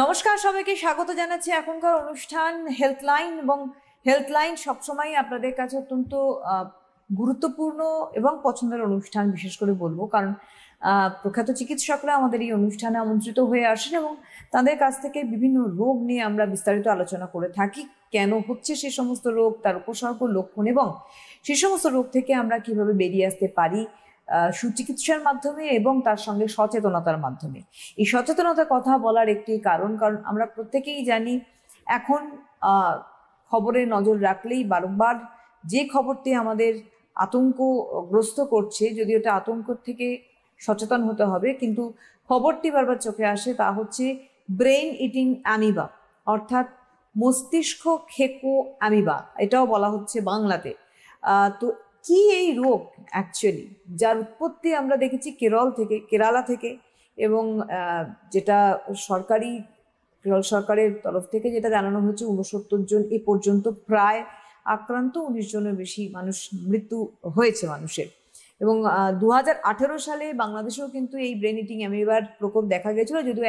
নমস্কার, সবাইকে স্বাগত জানাচ্ছি এখনকার অনুষ্ঠান হেলথলাইন। এবং হেলথলাইন সবসময় আপনাদের কাছে অত্যন্ত গুরুত্বপূর্ণ এবং পছন্দের অনুষ্ঠান, বিশেষ করে বলবো কারণ প্রখ্যাত চিকিৎসকরা আমাদের এই অনুষ্ঠানে আমন্ত্রিত হয়ে আসেন এবং তাদের কাছ থেকে বিভিন্ন রোগ নিয়ে আমরা বিস্তারিত আলোচনা করে থাকি। কেন হচ্ছে সে সমস্ত রোগ, তার উপসর্গ, লক্ষণ এবং সে সমস্ত রোগ থেকে আমরা কিভাবে বেরিয়ে আসতে পারি সুচিকিৎসার মাধ্যমে এবং তার সঙ্গে সচেতনতার মাধ্যমে। এই সচেতনতার কথা বলার একটি কারণ আমরা প্রত্যেকেই জানি এখন খবরে নজর রাখলেই বারংবার যে খবরটি আমাদের আতঙ্কগ্রস্ত করছে, যদি ওটা আতঙ্ক থেকে সচেতন হতে হবে, কিন্তু খবরটি বারবার চোখে আসে, তা হচ্ছে ব্রেইন ইটিং অ্যামিবা, অর্থাৎ মস্তিষ্ক খেকো অ্যামিবা, এটাও বলা হচ্ছে বাংলাতে। তো কি এই রোগ অ্যাকচুয়ালি, যার উৎপত্তি আমরা দেখেছি কেরালা থেকে, এবং যেটা কেরল সরকারের তরফ থেকে যেটা জানানো হয়েছে 69 জন এ পর্যন্ত প্রায় আক্রান্ত, 19 জনের বেশি মানুষ মৃত্যু হয়েছে মানুষের। এবং 2018 সালে বাংলাদেশেও কিন্তু এই ব্রেন ইটিং অ্যামিবার প্রকোপ দেখা গেছিল, যদিও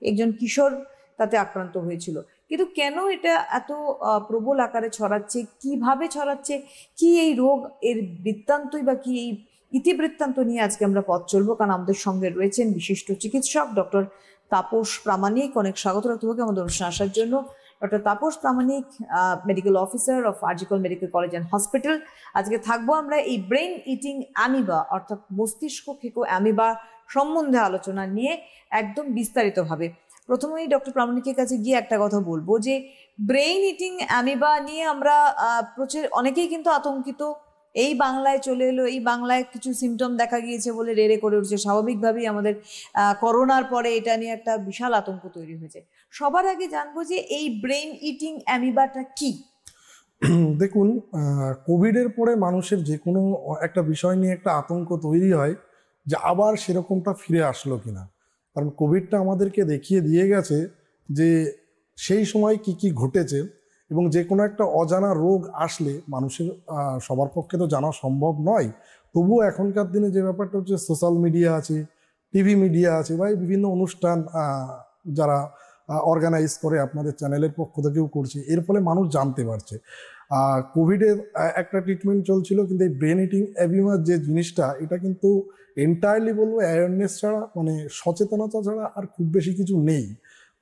একজন কিশোর তাতে আক্রান্ত হয়েছিল। কিন্তু কেন এটা এত প্রবল আকারে ছড়াচ্ছে, কিভাবে ছড়াচ্ছে, কি এই রোগ, এর বৃত্তান্তই বা কি এই ইতিবৃত্তান্ত নিয়ে আজকে আমরা পথ চলবো। কারণ আমাদের সঙ্গে রয়েছেন বিশিষ্ট চিকিৎসক ডক্টর তাপস প্রামাণিক। অনেক স্বাগত রাখতে হবে আমাদের অনুষ্ঠানে আসার জন্য। Doctor Tapas Pramanik, medical officer of RG Kar medical college and hospital. আজকে থাকবো আমরা এই ব্রেন ইটিং অ্যামিবা অর্থাৎ মস্তিষ্ক খেকো অ্যামিবা সম্বন্ধে আলোচনা নিয়ে একদম বিস্তারিতভাবে। প্রথমেই ডক্টর প্রামাণিকের কাছে গিয়ে একটা কথা বলবো যে ব্রেইন ইটিং অ্যামিবা নিয়ে আমরা অনেকেই কিন্তু আতঙ্কিত। এই বাংলায় চলে এলো, এই বাংলায় কিছু সিমটম দেখা গিয়েছে বলে রেড়ে করে উঠছে। স্বাভাবিকভাবেই আমাদের করোনার পরে এটা নিয়ে একটা বিশাল আতঙ্ক তৈরি হয়েছে। সবার আগে জানবো যে এই ব্রেইন ইটিং অ্যামিবাটা কি। দেখুন, কোভিডের পরে মানুষের যে কোনো একটা বিষয় নিয়ে একটা আতঙ্ক তৈরি হয় যে আবার সেরকমটা ফিরে আসলো কিনা। কারণ কোভিডটা আমাদেরকে দেখিয়ে দিয়ে গেছে যে সেই সময় কি কি ঘটেছে, এবং যে কোনো একটা অজানা রোগ আসলে মানুষের সবার পক্ষে তো জানা সম্ভব নয়। তবুও এখনকার দিনে যে ব্যাপারটা হচ্ছে, সোশ্যাল মিডিয়া আছে, টিভি মিডিয়া আছে, বা বিভিন্ন অনুষ্ঠান যারা অর্গানাইজ করে আপনাদের চ্যানেলের পক্ষ থেকেও করছে, এর ফলে মানুষ জানতে পারছে। কোভিডের একটা ট্রিটমেন্ট চলছিল, কিন্তু এই ব্রেন ইটিং অ্যামিবার যে জিনিসটা, এটা কিন্তু এন্টায়ারলি বলবো অ্যাওয়ারনেস ছাড়া, মানে সচেতনতা ছাড়া আর খুব বেশি কিছু নেই।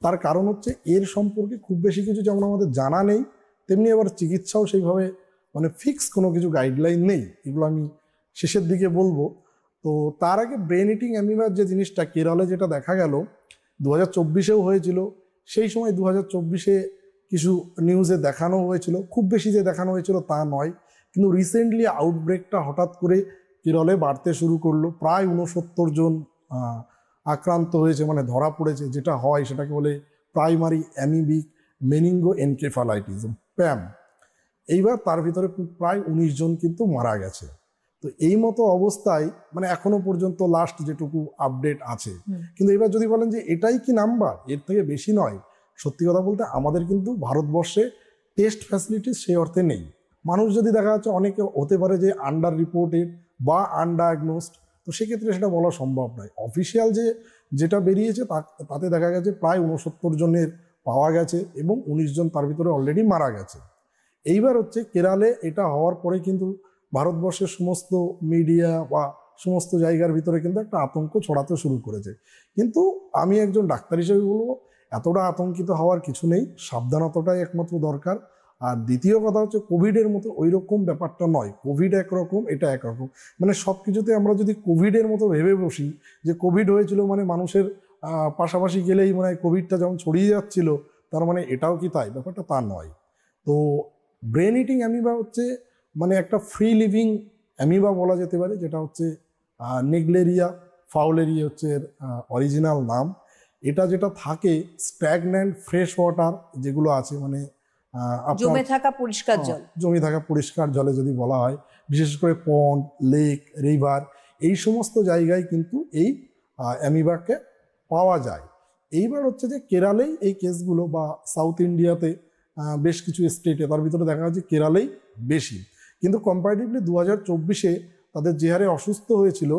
তার কারণ হচ্ছে এর সম্পর্কে খুব বেশি কিছু যেমন আমাদের জানা নেই, তেমনি আবার চিকিৎসাও সেইভাবে মানে ফিক্স কোনো কিছু গাইডলাইন নেই। এগুলো আমি শেষের দিকে বলবো। তো তার আগে ব্রেন ইটিং অ্যামিবার যে জিনিসটা কেরলে যেটা দেখা গেল 2024-এও হয়েছিল। সেই সময় 2024-এ কিছু নিউজে দেখানো হয়েছিল, খুব বেশি যে দেখানো হয়েছিল তা নয়, কিন্তু রিসেন্টলি আউটব্রেকটা হঠাৎ করে কেরলে বাড়তে শুরু করলো। প্রায় 69 জন আক্রান্ত হয়েছে, মানে ধরা পড়েছে। যেটা হয় সেটাকে বলে প্রাইমারি অ্যামিবিক মেনিঙ্গো এনকেফালাইটিস, প্যাম। এইবার তার ভিতরে প্রায় 19 জন কিন্তু মারা গেছে। তো এই মতো অবস্থায় মানে এখনো পর্যন্ত লাস্ট যেটুকু আপডেট আছে। কিন্তু এবার যদি বলেন যে এটাই কি নাম্বার, এর থেকে বেশি নয়, সত্যি কথা বলতে আমাদের কিন্তু ভারতবর্ষে টেস্ট ফ্যাসিলিটিস সেই অর্থে নেই। মানুষ যদি দেখা যাচ্ছে, অনেকে হতে পারে যে আন্ডার রিপোর্টেড বা আনডায়াগনোসড, তো সেক্ষেত্রে সেটা বলা সম্ভব নয়। অফিসিয়াল যেটা বেরিয়েছে তাতে দেখা গেছে প্রায় 69 জনের পাওয়া গেছে এবং 19 জন তার ভিতরে অলরেডি মারা গেছে। এইবার হচ্ছে কেরালে এটা হওয়ার পরে কিন্তু ভারতবর্ষের সমস্ত মিডিয়া বা সমস্ত জায়গার ভিতরে কিন্তু একটা আতঙ্ক ছড়াতে শুরু করেছে। কিন্তু আমি একজন ডাক্তার হিসেবে বলবো, এতটা আতঙ্কিত হওয়ার কিছু নেই, সাবধানতাটাই একমাত্র দরকার। আর দ্বিতীয় কথা হচ্ছে, কোভিডের মতো ওই রকম ব্যাপারটা নয়। কোভিড একরকম, এটা একরকম। মানে সব কিছুতে আমরা যদি কোভিডের মতো ভেবে বসি যে কোভিড হয়েছিল মানে মানুষের পাশাপাশি গেলেই মানে কোভিডটা যেমন ছড়িয়ে যাচ্ছিল, তার মানে এটাও কি তাই? ব্যাপারটা তা নয়। তো ব্রেন ইটিং অ্যামিবা হচ্ছে মানে একটা ফ্রি লিভিং অ্যামিবা বলা যেতে পারে, যেটা হচ্ছে নেগলেরিয়া ফাউলেরিয়া হচ্ছে এর অরিজিনাল নাম। এটা যেটা থাকে স্ট্যাগন্যান্ট ফ্রেশ ওয়াটার যেগুলো আছে, মানে জমে থাকা পরিষ্কার জল, জমে থাকা পরিষ্কার জলে যদি বলা হয়, বিশেষ করে পন্ড, লেক, রিভার, এই সমস্ত জায়গায় কিন্তু এই অ্যামিবাকে পাওয়া যায়। এইবার হচ্ছে যে কেরালেই এই কেসগুলো, বা সাউথ ইন্ডিয়াতে বেশ কিছু স্টেটে, তার ভিতরে দেখা যাচ্ছে কেরালেই বেশি। কিন্তু কম্পারেটিভলি 2024-এ তাদের যে হারে অসুস্থ হয়েছিল,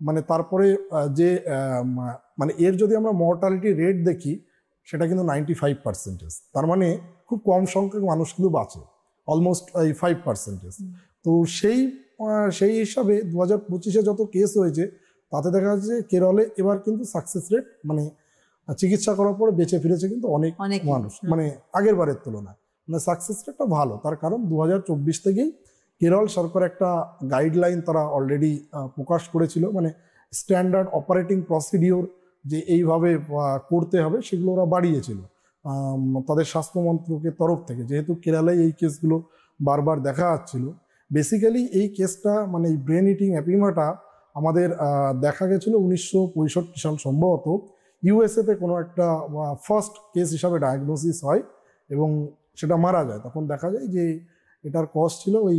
মানে তারপরে যে মানে এর যদি আমরা মর্টালিটি রেট দেখি, সেটা কিন্তু 95%। তার মানে খুব কম সংখ্যক মানুষ কিন্তু বাঁচে, অলমোস্ট এই 5%। তো সেই হিসাবে 2025-এ যত কেস হয়েছে তাতে দেখা যাচ্ছে কেরলে এবার কিন্তু সাকসেস রেট মানে চিকিৎসা করার পরে বেঁচে ফিরেছে কিন্তু অনেক মানুষ, মানে আগের বারের তুলনায় মানে সাকসেস রেটটা ভালো। তার কারণ 2024 থেকেই কেরল সরকার একটা গাইডলাইন তারা অলরেডি প্রকাশ করেছিল, মানে স্ট্যান্ডার্ড অপারেটিং প্রসিডিওর যে এইভাবে করতে হবে সেগুলো ওরা বাড়িয়েছিল তাদের স্বাস্থ্য মন্ত্রকের তরফ থেকে, যেহেতু কেরালায় এই কেসগুলো বারবার দেখা যাচ্ছিল। বেসিক্যালি এই কেসটা মানে এই ব্রেন ইটিং অ্যাপিমাটা আমাদের দেখা গেছিল 1965 সাল সম্ভবত ইউএসএতে কোনো একটা ফার্স্ট কেস হিসাবে ডায়াগনোসিস হয় এবং সেটা মারা যায়। তখন দেখা যায় যে এটার কজ ছিল ওই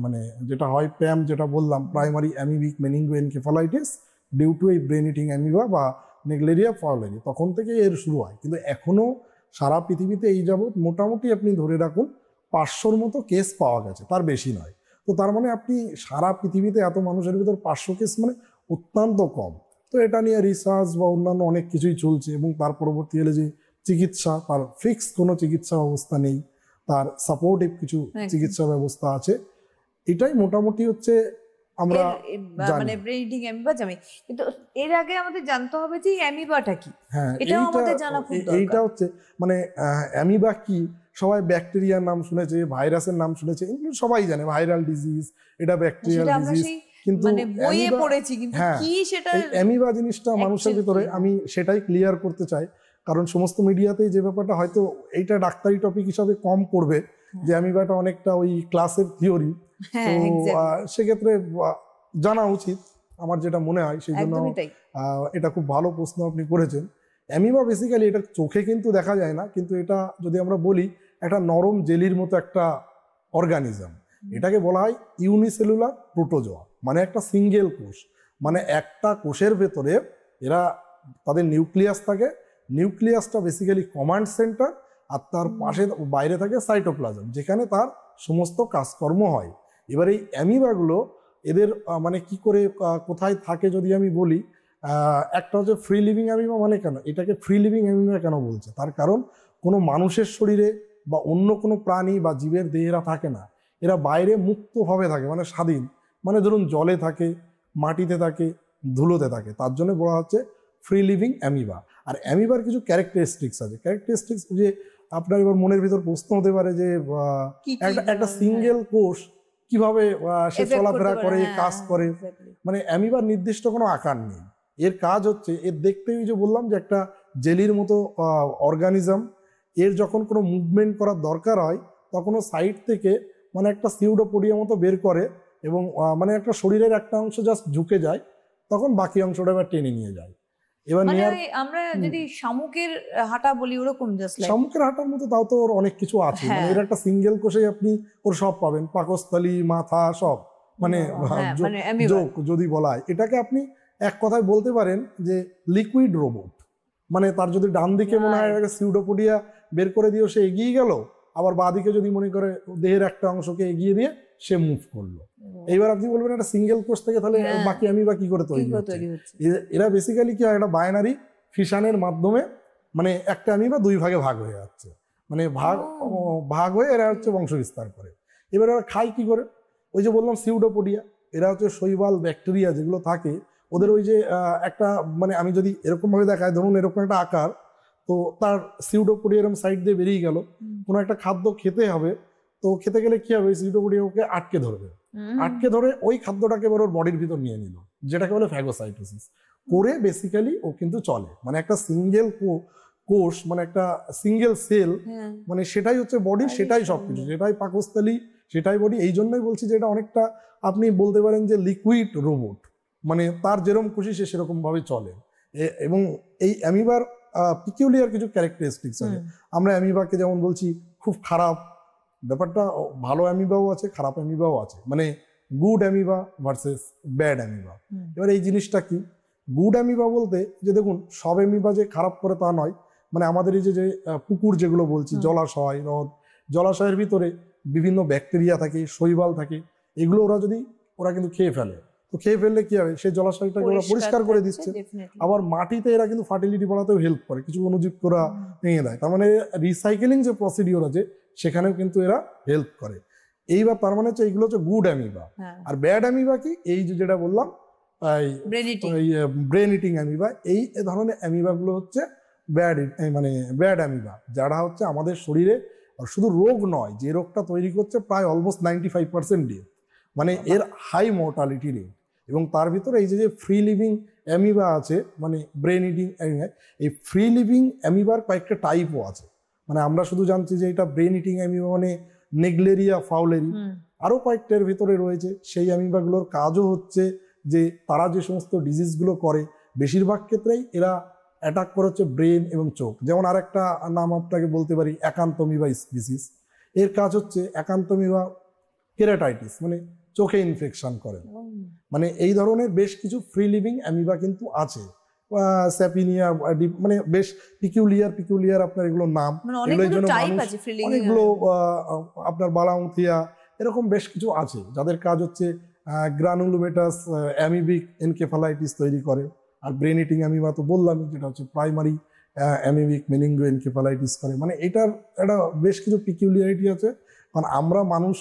মানে যেটা হয় প্যাম, যেটা বললাম প্রাইমারি অ্যামিবিক মেনিঙ্গোএনকেফালাইটিস ডিউ টু এই ব্রেন ইটিং অ্যামিবা বা নেগলেরিয়া ফাউলেরি। তখন থেকে এর শুরু হয়, কিন্তু এখনও সারা পৃথিবীতে এই যাবৎ মোটামুটি আপনি ধরে রাখুন 500-র মতো কেস পাওয়া গেছে, তার বেশি নয়। তো তার মানে আপনি সারা পৃথিবীতে এত মানুষের ভিতর 500 কেস মানে অত্যন্ত কম। তো এটা নিয়ে রিসার্চ বা অন্যান্য অনেক কিছুই চলছে এবং তার পরবর্তী হলে যে চিকিৎসা, তার ফিক্সড কোনো চিকিৎসা ব্যবস্থা নেই, তার সাপোর্টিভ কিছু চিকিৎসা ব্যবস্থা আছে। এটাই মোটামুটি হচ্ছে আমরা মানে ব্রেন ইটিং অ্যামিবা জানি, কিন্তু এর আগে আমাদের জানতে হবে যে অ্যামিবাটা কি। হ্যাঁ, এটাও আমাদের জানা খুব দরকার। এইটা হচ্ছে মানে অ্যামিবা কি, সবাই ব্যাকটেরিয়ার নাম শুনেছে, ভাইরাসের নাম শুনেছে, এগুলো সবাই জানে, ভাইরাল ডিজিজ, এটা ব্যাকটেরিয়াল ডিজিজ, কিন্তু মানে বইয়ে পড়েছি, কিন্তু কি সেটা অ্যামিবা জিনিসটা মানুষের ভিতরে আমি সেটাই ক্লিয়ার করতে চাই, কারণ সমস্ত মিডিয়াতেই যে ব্যাপারটা হয়তো এইটা ডাক্তারি টপিক হিসাবে কম করবে যে অ্যামিবাটা অনেকটা ওই ক্লাসের থিওরি, তো সেক্ষেত্রে জানা উচিত আমার যেটা মনে হয়। সেই জন্য এটা খুব ভালো প্রশ্ন আপনি করেছেন। অ্যামিবা বেসিক্যালি এটা চোখে কিন্তু দেখা যায় না, কিন্তু এটা যদি আমরা বলি একটা নরম জেলির মতো একটা অর্গানিজম। এটাকে বলা হয় ইউনিসেলুলার প্রোটোজোয়া, মানে একটা সিঙ্গেল কোষ, মানে একটা কোষের ভেতরে এরা তাদের নিউক্লিয়াস থাকে, নিউক্লিয়াসটা বেসিক্যালি কমান্ড সেন্টার, আর তার পাশে বাইরে থাকে সাইটোপ্লাজম, যেখানে তার সমস্ত কাজকর্ম হয়। এবার এই অ্যামিবাগুলো এদের মানে কি করে কোথায় থাকে যদি আমি বলি, একটা হচ্ছে ফ্রি লিভিং অ্যামিবা। মানে কেন এটাকে ফ্রি লিভিং অ্যামিবা কেন বলছে, তার কারণ কোনো মানুষের শরীরে বা অন্য কোনো প্রাণী বা জীবের দেহেরা থাকে না, এরা বাইরে মুক্তভাবে থাকে, মানে স্বাধীন, মানে ধরুন জলে থাকে, মাটিতে থাকে, ধুলোতে থাকে, তার জন্য বলা হচ্ছে ফ্রি লিভিং অ্যামিবা। আর অ্যামিবার কিছু ক্যারেক্টারিস্টিক্স আছে, ক্যারেক্টারিস্টিক্স যে আপনার এবার মনের ভিতর প্রশ্ন হতে পারে যে একটা সিঙ্গেল কোষ কিভাবে সে চলাফেরা করে, কাজ করে। মানে অ্যামিবার নির্দিষ্ট কোনো আকার নেই, এর কাজ হচ্ছে এর দেখতেই যে বললাম যে একটা জেলির মতো অর্গানিজম, এর যখন কোনো মুভমেন্ট করার দরকার হয় তখন ও সাইড থেকে মানে একটা সিউডোপোডিয়া মতো বের করে এবং মানে একটা শরীরের একটা অংশ জাস্ট ঝুঁকে যায়, তখন বাকি অংশটা এবার টেনে নিয়ে যায়। এবার আমরা যদি শামুকের হাঁটা বলি ওরকম, জাস্ট শামুকের হাঁটার মতো, তাও তো ওর অনেক কিছু আছে, মানে এর একটা সিঙ্গেল কোষে আপনি ওর সব পাবেন, পাকস্থলী, মাথা, সব মানে যোগ যদি বলা হয়। এটাকে আপনি এক কথায় বলতে পারেন যে লিকুইড রোবট। মানে তার যদি ডান দিকে মনে হয় সিউডোপোডিয়া বের করে দিয়েও সে এগিয়ে গেল, আবার বাঁ দিকে যদি মনে করে দেহের একটা অংশকে এগিয়ে দিয়ে সে মুভ করলো। এইবার আপনি বলবেন একটা সিঙ্গেল কোষ থেকে তাহলে বাকি অ্যামিবা কি করে তৈরি হচ্ছে? এরা বেসিক্যালি কি হয়, একটা বাইনারি ফিশনের মাধ্যমে মানে একটা অ্যামিবা দুই ভাগে ভাগ হয়ে যাচ্ছে, মানে ভাগ হয়ে এরা হচ্ছে বংশ বিস্তার করে। এবার এরা খায় কি করে? ওই যে বললাম সিউডোপোডিয়া, এরা হচ্ছে শৈবাল ব্যাকটেরিয়া যেগুলো থাকে ওদের ওই যে একটা মানে আমি যদি এরকম ভাবে দেখাই, ধরুন এরকম একটা আকার, তো তার সিউডোপোডিয়া এরকম সাইড দিয়ে বেরিয়ে গেল, কোনো একটা খাদ্য খেতে হবে, তো খেতে গেলে কি হবে, সিউডোপোডিয়া ওকে আটকে ধরবে, আটকে ধরে ওই খাদ্যটাকে ওর বডির ভিতর নিয়ে নিল, যেটাকে বলে ফ্যাগোসাইটোসিস করে বেসিক্যালি ও কিন্তু চলে। মানে একটা সিঙ্গেল কোষ, মানে একটা সিঙ্গেল সেল, মানে সেটাই হচ্ছে বডি, সেটাই সবকিছু, সেটাই পাকস্থলী, সেটাই বডি। এই জন্যই বলছি যে এটা অনেকটা আপনি বলতে পারেন যে লিকুইড রোবট, মানে তার যেরকম খুশি সে সেরকম ভাবে চলে। এবং এই অ্যামিবার পিকিউলিয়ার কিছু ক্যারেক্টারিস্টিক্স আছে। আমরা অ্যামিবাকে যেমন বলছি খুব খারাপ, ব্যাপারটা ভালো অ্যামিবাও আছে, খারাপ অ্যামিবাও আছে, মানে good amoeba versus bad amoeba. এবার এই জিনিসটা কি, গুড অ্যামিবা বলতে যে দেখুন সব অ্যামিবা যে খারাপ করে তা নয়, মানে আমাদের এই যে পুকুর যেগুলো বলছি, জলাশয়, হ্রদ, জলাশয়ের ভিতরে বিভিন্ন ব্যাকটেরিয়া থাকে, শৈবাল থাকে, এগুলো ওরা কিন্তু খেয়ে ফেলে, তো খেয়ে ফেললে কি হবে, সেই জলাশয়টাকে ওরা পরিষ্কার করে দিচ্ছে। আবার মাটিতে এরা কিন্তু ফার্টিলিটি বাড়াতেও হেল্প করে, কিছু অণুজীব ওরা ভেঙে দেয়। তার মানে রিসাইকেলিং যে প্রসিডিওর আছে সেখানেও কিন্তু এরা হেল্প করে। এইবার তার মানে হচ্ছে এইগুলো হচ্ছে গুড অ্যামিবা। আর ব্যাড অ্যামিবা কি, এই যে যেটা বললাম ব্রেন ইটিং অ্যামিবা, এই ধরনের অ্যামিবাগুলো হচ্ছে ব্যাড অ্যামিবা, যারা হচ্ছে আমাদের শরীরে শুধু রোগ নয়, যে রোগটা তৈরি করছে প্রায় অলমোস্ট 95% ডেথ, মানে এর হাই মর্টালিটি রেট। এবং তার ভিতরে এই যে ফ্রি লিভিং অ্যামিবা আছে, মানে ব্রেন ইটিং অ্যামিবা, এই ফ্রি লিভিং অ্যামিবার কয়েকটা টাইপও আছে। মানে আমরা শুধু জানছি যে এটা ব্রেন ইটিং অ্যামিবা মানে নেগলেরিয়া ফাউলেরি, আরও কয়েকটার ভিতরে রয়েছে। সেই অ্যামিবাগুলোর কাজও হচ্ছে যে তারা যে সমস্ত ডিজিজগুলো করে, বেশিরভাগ ক্ষেত্রেই এরা অ্যাটাক করে হচ্ছে ব্রেন এবং চোখ। যেমন আরেকটা নাম আপনাকে বলতে পারি অ্যাকান্থোমিবা স্পিসিস, এর কাজ হচ্ছে অ্যাকান্থোমিবা কেরাটাইটিস, মানে চোখে ইনফেকশন করে। মানে এই ধরনের বেশ কিছু ফ্রি লিভিং অ্যামিবা কিন্তু আছে। স্যাপিনিয়া, মানে বেশ পিকুলিয়ার আপনার এগুলোর নাম, এগুলোর জন্য অনেকগুলো আপনার বালাউথিয়া এরকম বেশ কিছু আছে, যাদের কাজ হচ্ছে গ্রানুলোমেটাস অ্যামিবিক এনকেফালাইটিস তৈরি করে। আর ব্রেন ইটিং অ্যামিবা তো বললাম, যেটা হচ্ছে প্রাইমারি অ্যামিবিক মেনিঙ্গো এনকেফালাইটিস করে। মানে এটার একটা বেশ কিছু পিকুলিয়ারিটি আছে। কারণ আমরা মানুষ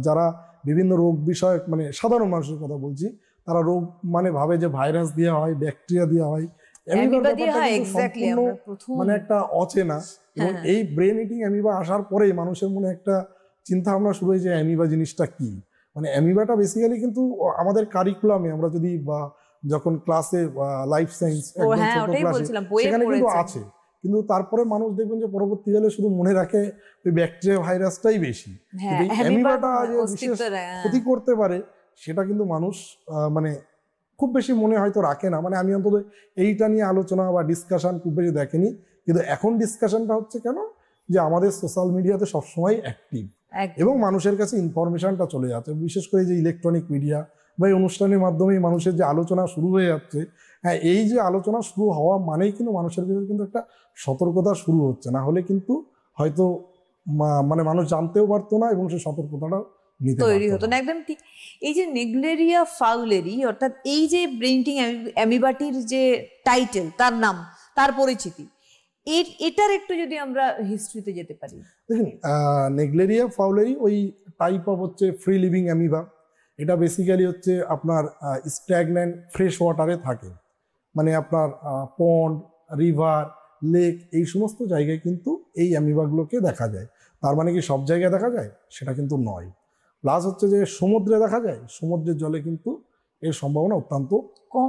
যারা বিভিন্ন রোগ বিষয়ক, মানে সাধারণ মানুষের কথা বলছি, তারা রোগ মানে ভাবে যে ভাইরাস দেওয়া হয়, ব্যাকটেরিয়া দেওয়া হয়, মানে একটা অচেনা। এবং এই ব্রেন ইটিং অ্যামিবা আসার পরেই মানুষের মনে একটা চিন্তা ভাবনা শুরু হয়েছে অ্যামিবা জিনিসটা কি। মানে অ্যামিবাটা বেসিক্যালি কিন্তু আমাদের কারিকুলামে আমরা যদি বা যখন ক্লাসে লাইফ সায়েন্স ছোট ক্লাসে সেখানে কিন্তু আছে, কিন্তু তারপরে মানুষ দেখবেন যে পরবর্তীকালে শুধু মনে রাখে ওই ব্যাকটেরিয়া ভাইরাসটাই বেশি। অ্যামিবাটা যে বিশেষ ক্ষতি করতে পারে সেটা কিন্তু মানুষ মানে খুব বেশি মনে হয়তো রাখে না। মানে আমি অন্তত এইটা নিয়ে আলোচনা বা ডিসকাশন খুব বেশি দেখেনি, কিন্তু এখন ডিসকাশনটা হচ্ছে কেন, যে আমাদের সোশ্যাল মিডিয়াতে সবসময় অ্যাক্টিভ এবং মানুষের কাছে ইনফরমেশনটা চলে যাচ্ছে, বিশেষ করে যে ইলেকট্রনিক মিডিয়া বা এই অনুষ্ঠানের মাধ্যমে মানুষের যে আলোচনা শুরু হয়ে যাচ্ছে। হ্যাঁ, এই যে আলোচনা শুরু হওয়া মানেই কিন্তু মানুষের ভিতরে কিন্তু একটা সতর্কতা শুরু হচ্ছে, না হলে কিন্তু হয়তো মানে মানুষ জানতেও পারতো না এবং সেই সতর্কতাটা তৈরি হতো না। একদম ঠিক। এই যে নেগলেরিয়া ফাউলেরি, অর্থাৎ এই যে ব্রেন ইটিং অ্যামিবাটির যে টাইটেল, তার নাম, তার পরিচিতি, এটার একটু যদি আমরা হিস্ট্রিতে যেতে পারি। দেখুন, নেগলেরিয়া ফাউলেরি ওই টাইপ অফ হচ্ছে ফ্রি লিভিং অ্যামিবা। এটা বেসিক্যালি হচ্ছে আপনার স্ট্যাগন্যান্ট ফ্রেশ ওয়াটারে থাকে, মানে আপনার পন্ড, রিভার, লেক, এই সমস্ত জায়গায় কিন্তু এই অ্যামিবাগুলোকে দেখা যায়। তার মানে কি সব জায়গায় দেখা যায় সেটা কিন্তু নয়। প্লাস হচ্ছে যে সমুদ্রে দেখা যায়, সমুদ্রের জলে কিন্তু এর সম্ভাবনা অত্যন্ত কম।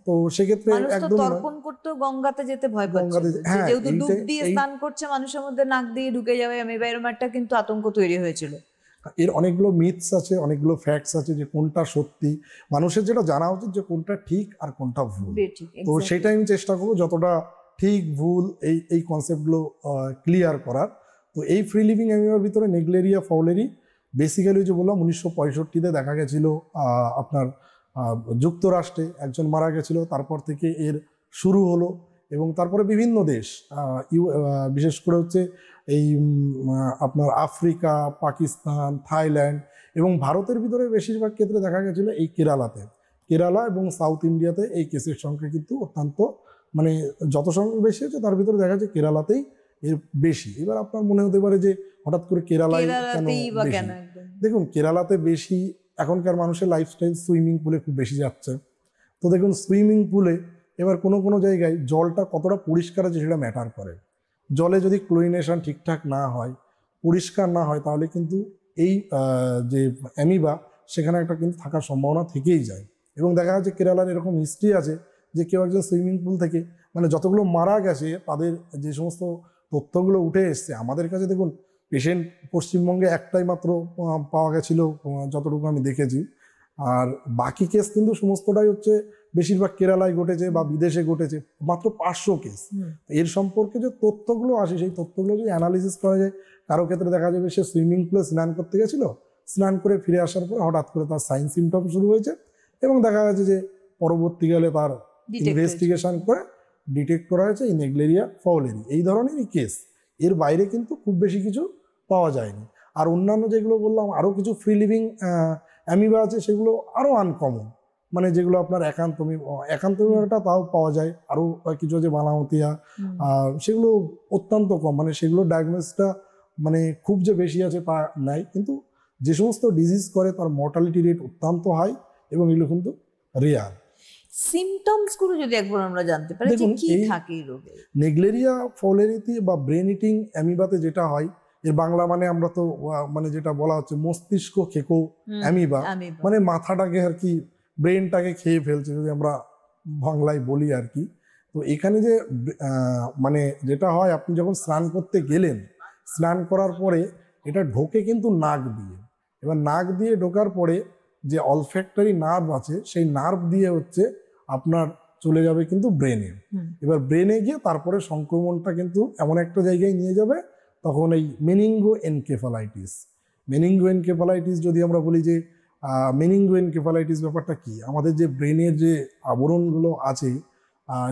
তো সেক্ষেত্রে একদম তর্পণ করতে গঙ্গাতে যেতে ভয় পাচ্ছে, যেহেতু ডুব দিয়ে স্নান করছে, মানুষের মধ্যে নাক দিয়ে ঢুকে যাবে অ্যামিবা, এরকম একটা কিন্তু আতঙ্ক তৈরি হয়েছিল। এর অনেকগুলো মিথস আছে, অনেকগুলো ফ্যাক্টস আছে যে কোনটা সত্যি। মানুষের যেটা জানা উচিত যে কোনটা ঠিক আর কোনটা ভুল। তো সেটাই আমি চেষ্টা করবো যতটা ঠিক ভুল এই কনসেপ্টগুলো ক্লিয়ার করার। তো এই ফ্রি লিভিং অ্যামিবার ভিতরে নেগলেরিয়া ফাউলেরি বেসিক্যালি যে বললাম 1965-তে দেখা গেছিল আপনার যুক্তরাষ্ট্রে একজন মারা গেছিল, তারপর থেকে এর শুরু হলো এবং তারপরে বিভিন্ন দেশ, বিশেষ করে হচ্ছে এই আপনার আফ্রিকা, পাকিস্তান, থাইল্যান্ড এবং ভারতের ভিতরে বেশিরভাগ ক্ষেত্রে দেখা গেছিলো এই কেরালা এবং সাউথ ইন্ডিয়াতে এই কেসের সংখ্যা কিন্তু অত্যন্ত, মানে যত সংখ্যা বেশি হচ্ছে তার ভিতরে দেখা যাচ্ছে কেরালাতেই এর বেশি। এবার আপনার মনে হতে পারে যে হঠাৎ করে কেরালায় কেন বেশি? দেখুন, কেরালাতে বেশি এখনকার মানুষের লাইফস্টাইল সুইমিং পুলে খুব বেশি যাচ্ছে। তো দেখুন, সুইমিং পুলে এবার কোনো জায়গায় জলটা কতটা পরিষ্কার আছে সেটা ম্যাটার করে। জলে যদি ক্লোরিনেশন ঠিকঠাক না হয়, পরিষ্কার না হয়, তাহলে কিন্তু এই যে অ্যামিবা সেখানে একটা কিন্তু থাকার সম্ভাবনা থেকেই যায়। এবং দেখা যাচ্ছে কেরালার এরকম হিস্ট্রি আছে যে কেউ একজন সুইমিং পুল থেকে, মানে যতগুলো মারা গেছে তাদের যে সমস্ত তথ্যগুলো উঠে এসছে আমাদের কাছে, দেখুন পেশেন্ট পশ্চিমবঙ্গে একটাই মাত্র পাওয়া গেছিল যতটুকু আমি দেখেছি, আর বাকি কেস কিন্তু সমস্তটাই হচ্ছে বেশিরভাগ কেরালায় ঘটেছে বা বিদেশে ঘটেছে, মাত্র 500 কেস। এর সম্পর্কে যে তথ্যগুলো আসে সেই তথ্যগুলো যদি অ্যানালিসিস করা যায়, কারো ক্ষেত্রে দেখা যাবে সে সুইমিং পুলে স্নান করতে গেছিল, স্নান করে ফিরে আসার পরে হঠাৎ করে তার সাইন সিমটম শুরু হয়েছে এবং দেখা গেছে যে পরবর্তীকালে তার ইনভেস্টিগেশন করে ডিটেক্ট করা হয়েছে এই নেগলেরিয়া ফাউলেরি, এই ধরনেরই কেস। এর বাইরে কিন্তু খুব বেশি কিছু পাওয়া যায়নি। আর অন্যান্য যেগুলো বললাম আরও কিছু ফ্রি লিভিং অ্যামিবা আছে, সেগুলো আরও আনকমন, মানে যেগুলো আপনার একান্তমিটা তাও পাওয়া যায়, আরও কিছু আছে বানামতিয়া, সেগুলো অত্যন্ত কম, মানে সেগুলো ডায়াগনোসিসটা মানে খুব যে বেশি আছে তা নাই, কিন্তু যে সমস্ত ডিজিজ করে তার মর্টালিটি রেট অত্যন্ত হাই এবং এগুলো কিন্তু রেয়ার। সিমটমস গুলো যদি একবার আমরা জানতে পারি যে দেখুন, কি এই থাকে এই রোগে। নেগলেরিয়া ফলেরিতে বা ব্রেন ইটিং অ্যামিবাতে যেটা হয়, এর বাংলা মানে আমরা তো মানে যেটা বলা হচ্ছে মস্তিষ্ক খেকো অ্যামিবা, মানে মাথাটাকে আর কি ব্রেনটাকে খেয়ে ফেলছে যদি আমরা বাংলায় বলি আর কি। তো এখানে যে মানে যেটা হয়, আপনি যখন স্নান করতে গেলেন, স্নান করার পরে এটা ঢোকে কিন্তু নাক দিয়ে, এবার নাক দিয়ে ঢোকার পরে যে অলফ্যাক্টরি নার্ভ আছে সেই নার্ভ দিয়ে হচ্ছে আপনার চলে যাবে কিন্তু ব্রেনে। এবার ব্রেনে গিয়ে তারপরে সংক্রমণটা কিন্তু এমন একটা জায়গায় নিয়ে যাবে, তখন এই মেনিঙ্গো এনকেফালাইটিস যদি আমরা বলি যে মেনিঙ্গো এনকেফালাইটিস ব্যাপারটা কি, আমাদের যে ব্রেনের যে আবরণগুলো আছে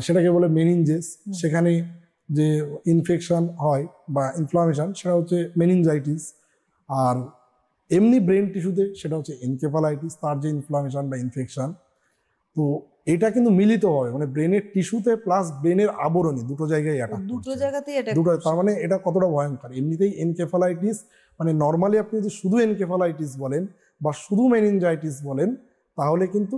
সেটাকে বলে মেনিনজেস, সেখানে যে ইনফেকশন হয় বা ইনফ্লামেশন সেটা হচ্ছে মেনিনজাইটিস, আর এমনি ব্রেন টিস্যুতে সেটা হচ্ছে এনকেফালাইটিস, তার যে ইনফ্লামেশন বা ইনফেকশন। তো এটা কিন্তু মিলিত হয়, মানে ব্রেনের টিস্যুতে প্লাস ব্রেনের আবরণী দুটো জায়গায় দুটো, তার মানে এটা কতটা ভয়ঙ্কর। এমনিতেই এনকেফালাইটিস মানে নর্মালি আপনি যদি শুধু এনকেফালাইটিস বলেন বা শুধু মেনিনজাইটিস বলেন তাহলে কিন্তু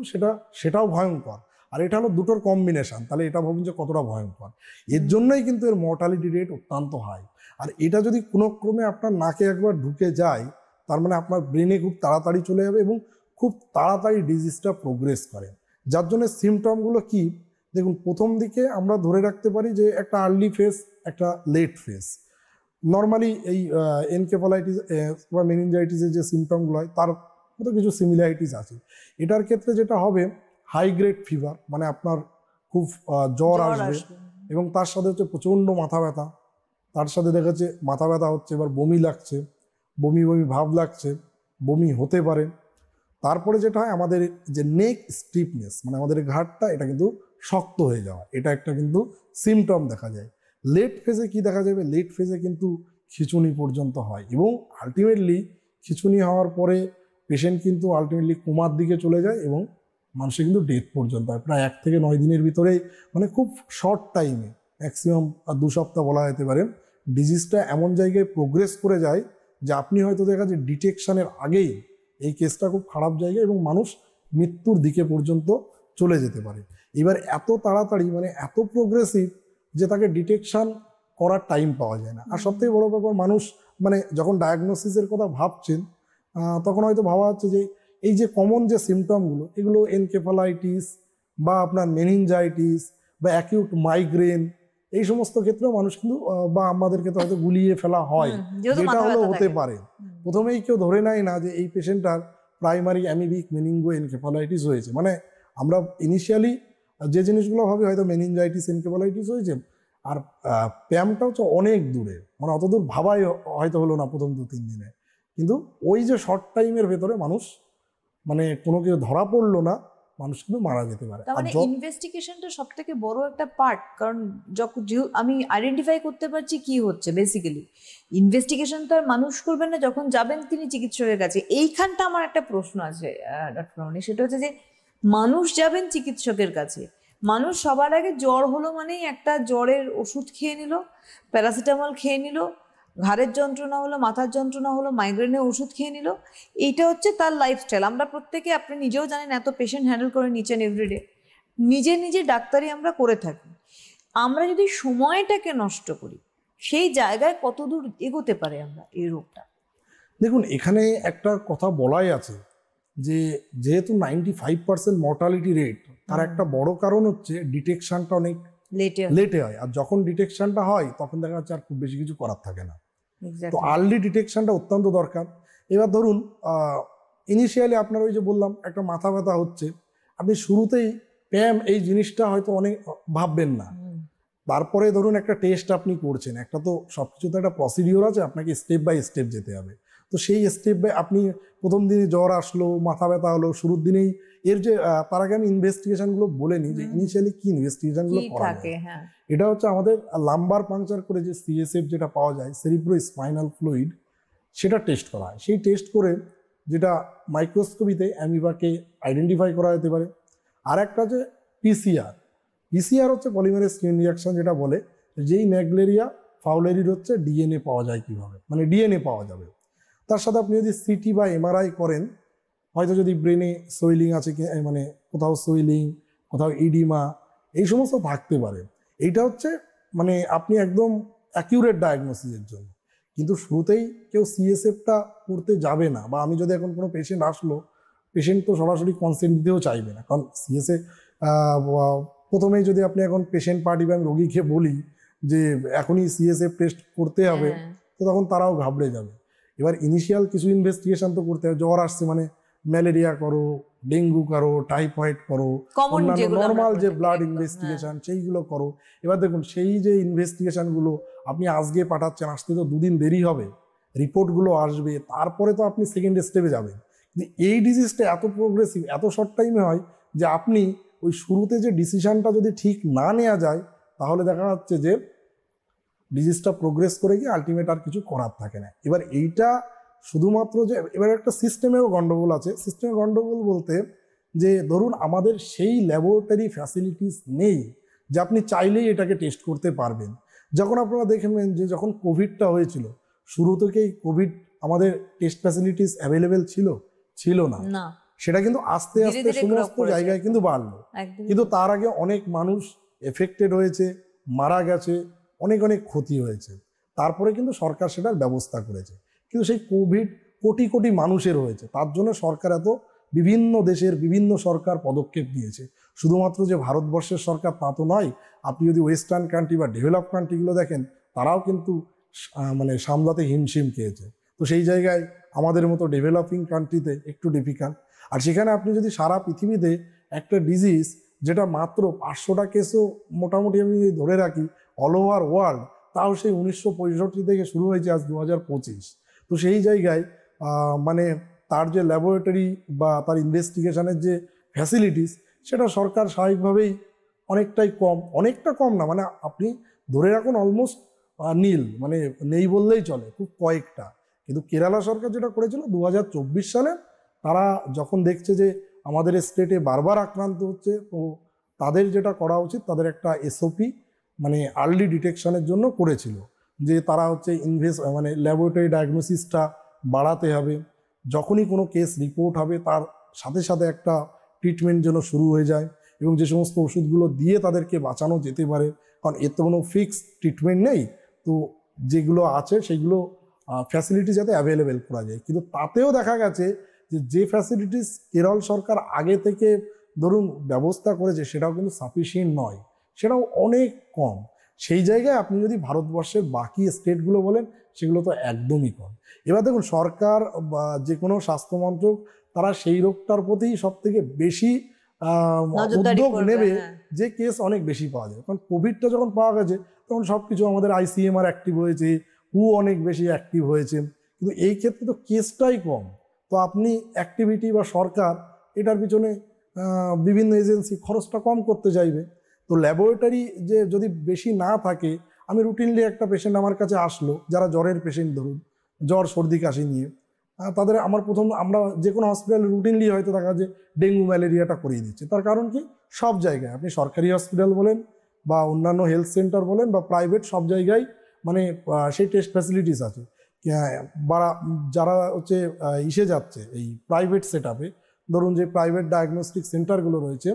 সেটাও ভয়ঙ্কর, আর এটা হলো দুটোর কম্বিনেশন, তাহলে এটা ভাবুন যে কতটা ভয়ঙ্কর। এর জন্যই কিন্তু এর মর্টালিটি রেট অত্যন্ত হাই। আর এটা যদি কোনো ক্রমে আপনার নাকে একবার ঢুকে যায় তার মানে আপনার ব্রেনে খুব তাড়াতাড়ি চলে যাবে এবং খুব তাড়াতাড়ি ডিজিজটা প্রোগ্রেস করে। যার জন্য সিমটমগুলো কি, দেখুন প্রথম দিকে আমরা ধরে রাখতে পারি যে একটা আর্লি ফেজ একটা লেট ফেজ। নর্মালি এই এনকেফালাইটিস বা মেনিনজাইটিসের যে সিমটমগুলো হয় তার মতো কিছু সিমিলারিটিস আছে। এটার ক্ষেত্রে যেটা হবে হাই গ্রেড ফিভার, মানে আপনার খুব জ্বর আসবে এবং তার সাথে হচ্ছে প্রচণ্ড মাথা ব্যথা, তার সাথে দেখা যাচ্ছে মাথা ব্যথা হচ্ছে, এবার বমি লাগছে, বমি ভাব লাগছে, বমি হতে পারে। তারপরে যেটা হয় আমাদের যে নেক স্টিফনেস, মানে আমাদের ঘাড়টা এটা কিন্তু শক্ত হয়ে যাওয়া, এটা একটা কিন্তু সিমটম দেখা যায়। লেট ফেজে কি দেখা যাবে, লেট ফেজে কিন্তু খিঁচুনি পর্যন্ত হয় এবং আলটিমেটলি খিঁচুনি হওয়ার পরে পেশেন্ট কিন্তু আলটিমেটলি কোমার দিকে চলে যায় এবং মানুষের কিন্তু ডেথ পর্যন্ত হয় প্রায় 1 থেকে 9 দিনের ভিতরেই, মানে খুব শর্ট টাইমে, ম্যাক্সিমাম 2 সপ্তাহ বলা যেতে পারে, ডিজিজটা এমন জায়গায় প্রোগ্রেস করে যায় যে আপনি হয়তো দেখা যায় ডিটেকশনের আগেই এই কেসটা খুব খারাপ জায়গা এবং মানুষ মৃত্যুর দিকে পর্যন্ত চলে যেতে পারে। এবার এত তাড়াতাড়ি মানে এত প্রোগ্রেসিভ যে তাকে ডিটেকশন করার টাইম পাওয়া যায় না। আর সবথেকে বড় ব্যাপার, মানুষ মানে যখন ডায়াগনোসিসের কথা ভাবছেন তখন হয়তো ভাবা হচ্ছে যে এই যে কমন যে সিমটমগুলো এগুলো এনকেফালাইটিস বা আপনার মেনিনজাইটিস বা অ্যাকিউট মাইগ্রেন, এই সমস্ত ক্ষেত্রেও মানুষ কিন্তু বা আমাদের ক্ষেত্রে হয়তো গুলিয়ে ফেলা হয়, যেটা হলো হতে পারে। প্রথমেই কেউ ধরে নেয় না যে এই পেশেন্টটার প্রাইমারি অ্যামিবিক মেনিঙ্গো এনকেফালাইটিস হয়েছে, মানে আমরা ইনিশিয়ালি যে জিনিসগুলো ভাবি হয়তো মেনিনজাইটিস এনকেফালাইটিস হয়েছে, আর প্যামটা হচ্ছে অনেক দূরে, মানে অতদূর ভাবাই হয়তো হলো না প্রথম 2-3 দিনে, কিন্তু ওই যে শর্ট টাইমের ভেতরে মানুষ মানে কোনো কিছু ধরা পড়লো না, মানুষ কিন্তু মারা যেতে পারে। মানে ইনভেস্টিগেশনটা সবথেকে বড় একটা পার্ট, কারণ যখন আমি আইডেন্টিফাই করতে পারছি কি হচ্ছে, বেসিক্যালি ইনভেস্টিগেশন তো আর মানুষ করবেন না যখন যাবেন তিনি চিকিৎসকের কাছে। এইখানটা আমার একটা প্রশ্ন আছে ডক্টর রমণী, সেটা হচ্ছে যে মানুষ যাবেন চিকিৎসকের কাছে, মানুষ সবার আগে জ্বর হলো মানেই একটা জ্বরের ওষুধ খেয়ে নিল, প্যারাসিটামল খেয়ে নিল, ঘাড়ের যন্ত্রণা হলো, মাথার যন্ত্রণা হলো, মাইগ্রেনের ওষুধ খেয়ে নিল, এইটা হচ্ছে তার লাইফস্টাইল। আমরা প্রত্যেকে, আপনি নিজেও জানেন, এত পেশেন্ট হ্যান্ডেল করে নিচ্ছেন এভরিডে, নিজে ডাক্তারি আমরা করে থাকি। আমরা যদি সময়টাকে নষ্ট করি সেই জায়গায় কতদূর এগোতে পারে আমরা এই রোগটা? দেখুন, এখানে একটা কথা বলাই আছে যে যেহেতু 95% মর্টালিটি রেট, তার একটা বড় কারণ হচ্ছে ডিটেকশনটা অনেক লেটে হয়, আর যখন ডিটেকশনটা হয় তখন দেখা যাচ্ছে আর খুব বেশি কিছু করার থাকে না। তো আর্লি ডিটেকশনটা অত্যন্ত দরকার। এবার ধরুন ইনিশিয়ালি আপনার ওই যে বললাম একটা মাথা ব্যথা হচ্ছে, আপনি শুরুতেই প্যাম এই জিনিসটা হয়তো অনেক ভাববেন না, তারপরে ধরুন একটা টেস্ট আপনি করছেন, একটা তো সবকিছু তো একটা প্রসিডিওর আছে, আপনাকে স্টেপ বাই স্টেপ যেতে হবে। তো সেই স্টেপ বাই আপনি প্রথম দিনে জ্বর আসলো, মাথা ব্যথা হলো, শুরুর দিনেই এর যে তার আগে আমি ইনভেস্টিগেশনগুলো বলে নিই যে ইনিশিয়ালি কি ইনভেস্টিগেশনগুলো করা যায়। এটা হচ্ছে আমাদের লাম্বার পাংচার করে যে সিএসএফ যেটা পাওয়া যায়, সেরিব্রো স্পাইনাল ফ্লুইড, সেটা টেস্ট করা হয়। সেই টেস্ট করে যেটা মাইক্রোস্কোপিতে অ্যামিবাকে আইডেন্টিফাই করা যেতে পারে। আর একটা হচ্ছে পিসিআর। পিসিআর হচ্ছে পলিমারেজ চেইন রিয়াকশন, যেটা বলে যেই ম্যাগলেরিয়া ফাউলেরির হচ্ছে ডিএনএ পাওয়া যায় কিভাবে, মানে ডিএনএ পাওয়া যাবে। তার সাথে আপনি যদি সিটি বা এমআরআই করেন, হয়তো যদি ব্রেনে সোয়েলিং আছে কি, মানে কোথাও সোয়েলিং, কোথাও ইডিমা, এই সমস্ত থাকতে পারে। এইটা হচ্ছে মানে আপনি একদম অ্যাকিউরেট ডায়াগনোসিসের জন্য। কিন্তু শুরুতেই কেউ সিএসএফটা করতে যাবে না, বা আমি যদি এখন কোনো পেশেন্ট আসলো, পেশেন্ট তো সরাসরি কনসেন্ট দিতেও চাইবে না, কারণ সিএসএ প্রথমেই যদি আপনি এখন পেশেন্ট পার্টি বা রোগীকে বলি যে এখনই সিএসএফ টেস্ট করতে হবে, তো তখন তারাও ঘাবড়ে যাবে। এবার ইনিশিয়াল কিছু ইনভেস্টিগেশন তো করতে হবে। জ্বর আসছে মানে ম্যালেরিয়া করো, ডেঙ্গু করো, টাইফয়েড করো, অন্যান্য নর্মাল যে ব্লাড ইনভেস্টিগেশন সেইগুলো করো। এবার দেখুন সেই যে ইনভেস্টিগেশনগুলো আপনি আজকে পাঠাচ্ছেন, আসতে তো 2 দিন দেরি হবে, রিপোর্টগুলো আসবে, তারপরে তো আপনি সেকেন্ড স্টেপে যাবেন। কিন্তু এই ডিজিজটা এত প্রোগ্রেসিভ, এত শর্ট টাইমে হয় যে আপনি ওই শুরুতে যে ডিসিশনটা যদি ঠিক না নেওয়া যায়, তাহলে দেখা যাচ্ছে যে ডিজিজটা প্রোগ্রেস করে গিয়ে আলটিমেট আর কিছু করার থাকে না। এবার এইটা শুধুমাত্র যে, এবার একটা সিস্টেমেরও গন্ডগোল আছে। সিস্টেমের গন্ডগোল বলতে যে ধরুন আমাদের সেই ল্যাবরেটরি ফ্যাসিলিটিস নেই যে আপনি চাইলেই এটাকে টেস্ট করতে পারবেন। যখন আপনারা দেখবেন যে যখন কোভিডটা হয়েছিল, শুরু থেকেই কোভিড আমাদের টেস্ট ফ্যাসিলিটিস অ্যাভেলেবেল ছিল না। সেটা কিন্তু আস্তে আস্তে সমস্ত জায়গায় কিন্তু বাড়লো। কিন্তু তার আগে অনেক মানুষ এফেক্টেড হয়েছে, মারা গেছে, অনেক অনেক ক্ষতি হয়েছে। তারপরে কিন্তু সরকার সেটার ব্যবস্থা করেছে। কিন্তু সেই কোভিড কোটি কোটি মানুষের হয়েছে, তার জন্য সরকার এত বিভিন্ন দেশের বিভিন্ন সরকার পদক্ষেপ নিয়েছে। শুধুমাত্র যে ভারতবর্ষের সরকার তা তো নয়, আপনি যদি ওয়েস্টার্ন কান্ট্রি বা ডেভেলপ কান্ট্রিগুলো দেখেন, তারাও কিন্তু মানে সামলাতে হিমশিম খেয়েছে। তো সেই জায়গায় আমাদের মতো ডেভেলপিং কান্ট্রিতে একটু ডিফিকাল্ট। আর সেখানে আপনি যদি সারা পৃথিবীতে একটা ডিজিজ যেটা মাত্র 500টা কেসও মোটামুটি আমি ধরে রাখি অল ওভার ওয়ার্ল্ড, তাও সেই 1965 থেকে শুরু হয়েছে, আজ 2025। তো সেই জায়গায় মানে তার যে ল্যাবরেটরি বা তার ইনভেস্টিগেশনের যে ফ্যাসিলিটিস, সেটা সরকার স্বাভাবিকভাবেই অনেকটা কম না, মানে আপনি ধরে রাখুন অলমোস্ট নীল, মানে নেই বললেই চলে, খুব কয়েকটা। কিন্তু কেরালা সরকার যেটা করেছিল 2024 সালে, তারা যখন দেখছে যে আমাদের স্টেটে বারবার আক্রান্ত হচ্ছে, তো তাদের যেটা করা উচিত, তাদের একটা এসওপি মানে আর্লি ডিটেকশনের জন্য করেছিল, যে তারা হচ্ছে মানে ল্যাবরেটরি ডায়াগনোসিসটা বাড়াতে হবে। যখনই কোনো কেস রিপোর্ট হবে তার সাথে সাথে একটা ট্রিটমেন্ট যেন শুরু হয়ে যায়, এবং যে সমস্ত ওষুধগুলো দিয়ে তাদেরকে বাঁচানো যেতে পারে, কারণ এর তো কোনো ফিক্সড ট্রিটমেন্ট নেই, তো যেগুলো আছে সেগুলো ফ্যাসিলিটি যাতে অ্যাভেলেবেল করা যায়। কিন্তু তাতেও দেখা গেছে যে ফ্যাসিলিটিস কেরল সরকার আগে থেকে ধরুন ব্যবস্থা করেছে, সেটাও কিন্তু সাফিসিয়েন্ট নয়, সেটাও অনেক কম। সেই জায়গায় আপনি যদি ভারতবর্ষের বাকি স্টেটগুলো বলেন, সেগুলো তো একদমই কম। এবার দেখুন সরকার বা যে কোনো স্বাস্থ্যমন্ত্রক, তারা সেই রোগটার প্রতি সব থেকে বেশি উদ্যোগ নেবে যে কেস অনেক বেশি পাওয়া যায়। কারণ কোভিডটা যখন পাওয়া গেছে, তখন সব কিছু আমাদের আইসিএমআর অ্যাক্টিভ হয়েছে, অনেক বেশি অ্যাক্টিভ হয়েছে, কিন্তু এই ক্ষেত্রে তো কেসটাই কম। তো আপনি অ্যাক্টিভিটি বা সরকার এটার পিছনে বিভিন্ন এজেন্সি খরচটা কম করতে চাইবে। তো ল্যাবরেটরি যে যদি বেশি না থাকে, আমি রুটিনলি একটা পেশেন্ট আমার কাছে আসলো, যারা জ্বরের পেশেন্ট, ধরুন জ্বর সর্দি কাশি নিয়ে, তাদের আমরা যে কোনো হসপিটালে রুটিনলি হয়তো দেখা যায় ডেঙ্গু ম্যালেরিয়াটা করিয়ে দিচ্ছে। তার কারণ কি, সব জায়গায় আপনি সরকারি হসপিটাল বলেন বা অন্যান্য হেলথ সেন্টার বলেন বা প্রাইভেট, সব জায়গায় মানে সেই টেস্ট ফ্যাসিলিটিস আছে। বা যারা হচ্ছে যাচ্ছে এই প্রাইভেট সেট আপে, ধরুন যে প্রাইভেট ডায়াগনস্টিক সেন্টারগুলো রয়েছে,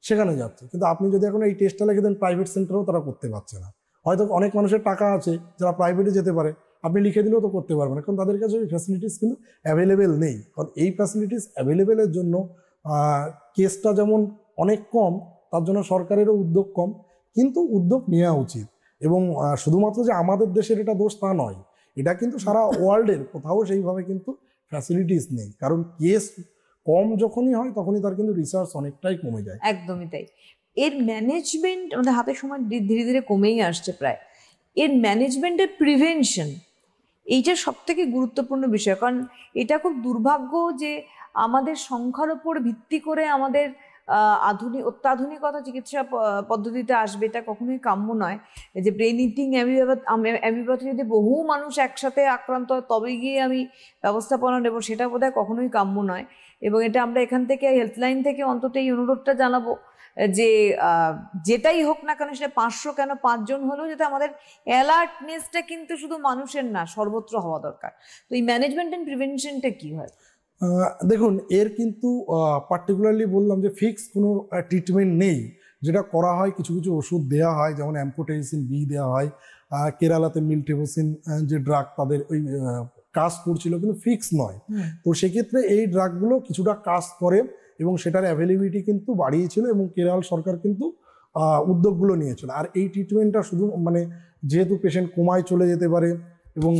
সেখানে যাচ্ছে। কিন্তু আপনি যদি এখন এই টেস্টটা লিখে দেন, প্রাইভেট সেন্টারেও তারা করতে পারছে না। হয়তো অনেক মানুষের টাকা আছে যারা প্রাইভেটে যেতে পারে, আপনি লিখে দিলেও তো করতে পারবেন না, কারণ তাদের কাছে ওই ফ্যাসিলিটিস কিন্তু অ্যাভেলেবেল নেই। কারণ এই ফ্যাসিলিটিস অ্যাভেলেবেলের জন্য কেসটা যেমন অনেক কম, তার জন্য সরকারেরও উদ্যোগ কম। কিন্তু উদ্যোগ নেওয়া উচিত, এবং শুধুমাত্র যে আমাদের দেশের এটা দোষ তা নয়, এটা কিন্তু সারা ওয়ার্ল্ডের কোথাও সেইভাবে কিন্তু ফ্যাসিলিটিস নেই। কারণ কেস কম যখনই হয়, তখনই তার কিন্তু রিসার্চ অনেকটাই কমে যায়। একদমই তাই। এর ম্যানেজমেন্ট আমাদের হাতে সময় ধীরে ধীরে কমেই আসছে প্রায়। এর ম্যানেজমেন্টের প্রিভেনশন, এইটা সব থেকে গুরুত্বপূর্ণ বিষয়। কারণ এটা খুব দুর্ভাগ্য যে আমাদের সংখ্যার উপর ভিত্তি করে আমাদের অত্যাধুনিকতা চিকিৎসা পদ্ধতিতে আসবে, এটা কখনোই কাম্য নয়। যে ব্রেন ইটিং অ্যামিবাতে যদি বহু মানুষ একসাথে আক্রান্ত হয়, তবে গিয়ে আমি ব্যবস্থাপনা নেব, সেটা বোধহয় কখনোই কাম্য নয়। এবং এটা আমরা এখান থেকে হেল্পলাইন থেকে অন্তত এই অনুরোধটা জানাবো যে যেটাই হোক না কেন, সেটা 500 কেন 5 জন হলেও যাতে আমাদের অ্যালার্টনেসটা কিন্তু শুধু মানুষের না, সর্বত্র হওয়া দরকার। তো এই ম্যানেজমেন্ট এন্ড প্রিভেনশনটা কি হয়? দেখুন, এর কিন্তু পার্টিকুলারলি বললাম যে ফিক্স কোনো ট্রিটমেন্ট নেই। যেটা করা হয়, কিছু কিছু ওষুধ দেওয়া হয়, যেমন অ্যাম্পোটেরিসিন বি দেওয়া হয়, কেরালাতে মিল্টেভোসিন যে ড্রাগ তাদের ওই কাজ করছিল, কিন্তু ফিক্স নয়। তো সেক্ষেত্রে এই ড্রাগগুলো কিছুটা কাজ করে এবং সেটার অ্যাভেলেবিলিটি কিন্তু বাড়িয়েছিল এবং কেরল সরকার কিন্তু উদ্যোগগুলো নিয়েছিল। আর এই ট্রিটমেন্টটা শুধু মানে যেহেতু পেশেন্ট কোমায় চলে যেতে পারে এবং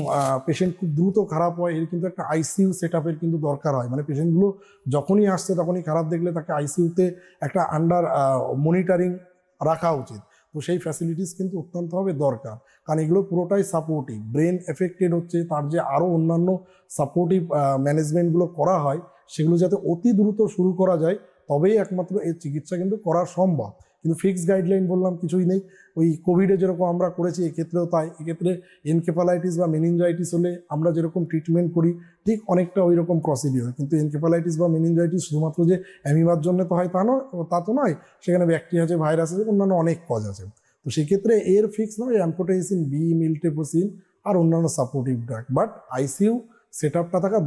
পেশেন্ট খুব দ্রুত খারাপ হয়, এর কিন্তু একটা আইসিইউ সেট আপের কিন্তু দরকার হয়। মানে পেশেন্টগুলো যখনই আসছে তখনই খারাপ দেখলে তাকে আইসিইউতে একটা আন্ডার মনিটরিং রাখা উচিত। তো সেই ফ্যাসিলিটিস কিন্তু অত্যন্তভাবে দরকার, কারণ এগুলো পুরোটাই সাপোর্টিভ। ব্রেন এফেক্টেড হচ্ছে, তার যে আরও অন্যান্য সাপোর্টিভ ম্যানেজমেন্টগুলো করা হয় সেগুলো যাতে অতি দ্রুত শুরু করা যায়, তবেই একমাত্র এর চিকিৎসা কিন্তু করা সম্ভব। কিন্তু ফিক্সড গাইডলাইন বললাম কিছুই নেই। ওই কোভিডে যেরকম আমরা করেছি এক্ষেত্রেও তাই। এক্ষেত্রে এনকেফালাইটিস বা মেনিনজাইটিস হলে আমরা যেরকম ট্রিটমেন্ট করি ঠিক অনেকটা ওই রকম প্রসিডিওর। কিন্তু এনকেফালাইটিস বা মেনিনজাইটিস শুধুমাত্র যে অ্যামিবার জন্য তো হয় তা তো নয়, সেখানে ব্যাকটেরিয়া আছে, ভাইরাস আছে, অন্যান্য অনেক কজ আছে। তো সেক্ষেত্রে এর ফিক্স নয়, অ্যাম্পোটেরিসিন বি, মিল্টেভোসিন আর অন্যান্য supportive drug, but ICU set আপটা থাকা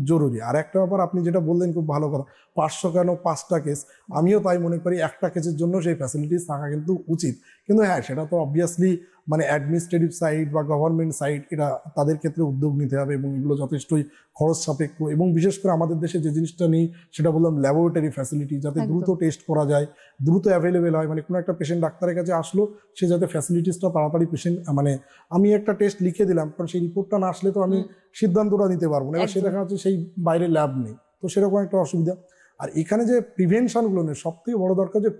জরুরি। আর একটা ব্যাপার আপনি যেটা বললেন খুব ভালো কথা, 500 কেন 5টা কেস, আমিও তাই মনে করি। একটা কেসের জন্য সেই ফ্যাসিলিটিস থাকা কিন্তু উচিত। কিন্তু হ্যাঁ, সেটা তো অবভিয়াসলি মানে অ্যাডমিনিস্ট্রেটিভ সাইড বা গভর্নমেন্ট সাইড, এটা তাদের ক্ষেত্রে উদ্যোগ নিতে হবে এবং এগুলো যথেষ্টই খরচ সাপেক্ষ। এবং বিশেষ করে আমাদের দেশে যে জিনিসটা নেই সেটা বললাম ল্যাবরেটরি ফ্যাসিলিটি, যাতে দ্রুত টেস্ট করা যায়, দ্রুত অ্যাভেলেবেল হয়। মানে কোনো একটা পেশেন্ট ডাক্তারের কাছে আসলো, সে যাতে ফ্যাসিলিটিসটা তাড়াতাড়ি পেশেন্ট মানে আমি একটা টেস্ট লিখে দিলাম, কারণ সেই রিপোর্টটা না আসলে তো আমি সিদ্ধান্তটা নিতে পারবো না। এবার সে দেখা যাচ্ছে সেই বাইরে ল্যাব নেই, তো সেরকম একটা অসুবিধা। আর এখানে যে প্রিভেনশনগুলো নেই, সব থেকে বড় দরকার যে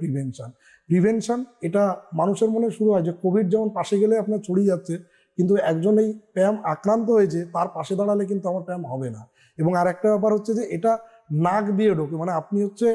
প্রিভেনশন এটা মানুষের মনে শুরু হয় যে কোভিড যেমন পাশে গেলে আপনার ছড়িয়ে যাচ্ছে, কিন্তু একজন এই প্যাম আক্রান্ত হয়েছে, তার পাশে দাঁড়ালে কিন্তু আমার প্যাম হবে না। এবং আর একটা ব্যাপার হচ্ছে যে এটা নাক দিয়ে ঢোকে, মানে আপনি হচ্ছে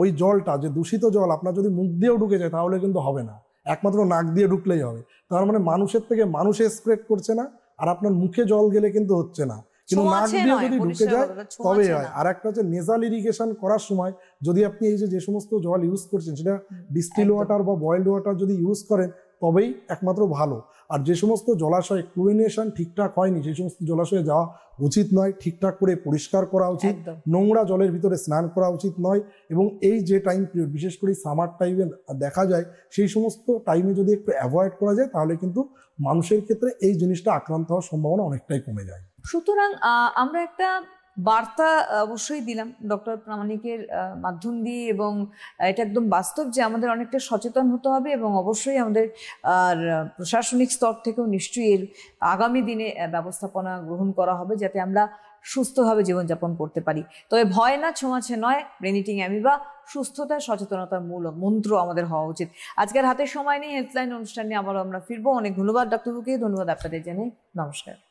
ওই জলটা যে দূষিত জল আপনার যদি মুখ দিয়েও ঢুকে যায় তাহলে কিন্তু হবে না, একমাত্র নাক দিয়ে ঢুকলেই হবে। তার মানে মানুষের থেকে মানুষে স্প্রেড করছে না, আর আপনার মুখে জল গেলে কিন্তু হচ্ছে না, কিন্তু নাক দিয়ে যদি ঢুকে যায় তবে হয়। আর একটা হচ্ছে নেজাল ইরিগেশন করার সময় যদি আপনি এই যে সমস্ত জল ইউজ করছেন সেটা ডিস্টিল ওয়াটার বা বয়েলড ওয়াটার যদি ইউজ করেন তবেই একমাত্র ভালো। আর যে সমস্ত জলাশয় ক্লোরিনেশন ঠিকঠাক হয়নি সেই সমস্ত জলাশয়ে যাওয়া উচিত নয়, ঠিকঠাক করে পরিষ্কার করা উচিত, নোংরা জলের ভিতরে স্নান করা উচিত নয়। এবং এই যে টাইম পিরিয়ড, বিশেষ করে সামার টাইমে দেখা যায়, সেই সমস্ত টাইমে যদি একটু অ্যাভয়েড করা যায় তাহলে কিন্তু মানুষের ক্ষেত্রে এই জিনিসটা আক্রান্ত হওয়ার সম্ভাবনা অনেকটাই কমে যায়। সুতরাং আমরা একটা বার্তা অবশ্যই দিলাম ডক্টর প্রামাণিকের মাধ্যম দিয়ে, এবং এটা একদম বাস্তব যে আমাদের অনেকটা সচেতন হতে হবে এবং অবশ্যই আমাদের প্রশাসনিক স্তর থেকেও নিশ্চয়ই এর আগামী দিনে ব্যবস্থাপনা গ্রহণ করা হবে যাতে আমরা সুস্থভাবে জীবনযাপন করতে পারি। তবে ভয় না, ছোঁয়াচে নয়, ব্রেন ইটিং অ্যামিবা, সুস্থতা সচেতনতার মূল মন্ত্র আমাদের হওয়া উচিত। আজকের হাতে সময় নেই, হেল্পলাইন অনুষ্ঠান নিয়ে আবারও আমরা ফিরবো। অনেক ধন্যবাদ ডাক্তারবাবুকে, ধন্যবাদ আপনাদের জানাই, নমস্কার।